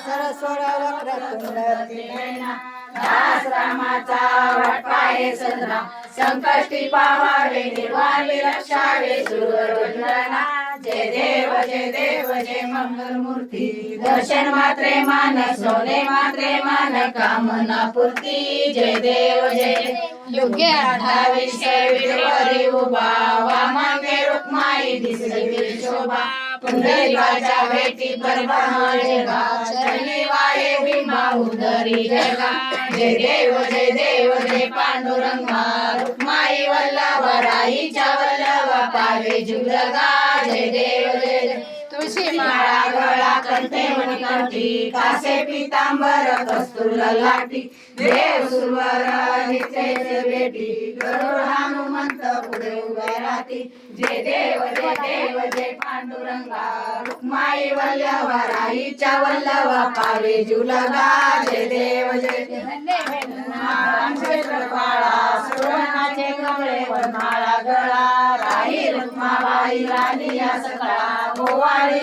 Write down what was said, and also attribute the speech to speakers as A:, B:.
A: सरस्वर वक्रतुंड
B: त्रिनयना दास रामाचा वाटपाये सदना संकष्टी पावावे निर्वाणी रक्षावे सुरवंदना जय देव जय मंगल मूर्ती दर्शन मात्रे मान सोने मात्रे मान कामना पूर्ती जय देव योग्य आठाविषय विटेवरी उभा वामांगे रुक्माई दिसली शोभा पुंडलिकाच्या भेटी परब्रह्मजगा चरणी वाये भीमा उदरी जगा जय देव जय पांडुरंगा रुक्माई वल्लभराईच्या वल्लभा पावे जुलगा जय देव तुळशी माळा गळा कंठे मणिकंठी कासे पितांबर कस्तुर लाटी देव सुरवर नित्याचे बेटी गरुड हनुमंत पुढे उभे राहती जय देव जय पांडुरंगा रुक्माई वल्लभराईच्या वल्लभा पावे जुलगा जय देव क्षेत्रपाळा सुवर्णाचे कमळे वनमाळा गळा राही रुक्माबाई राणी या सकळा गोवाळी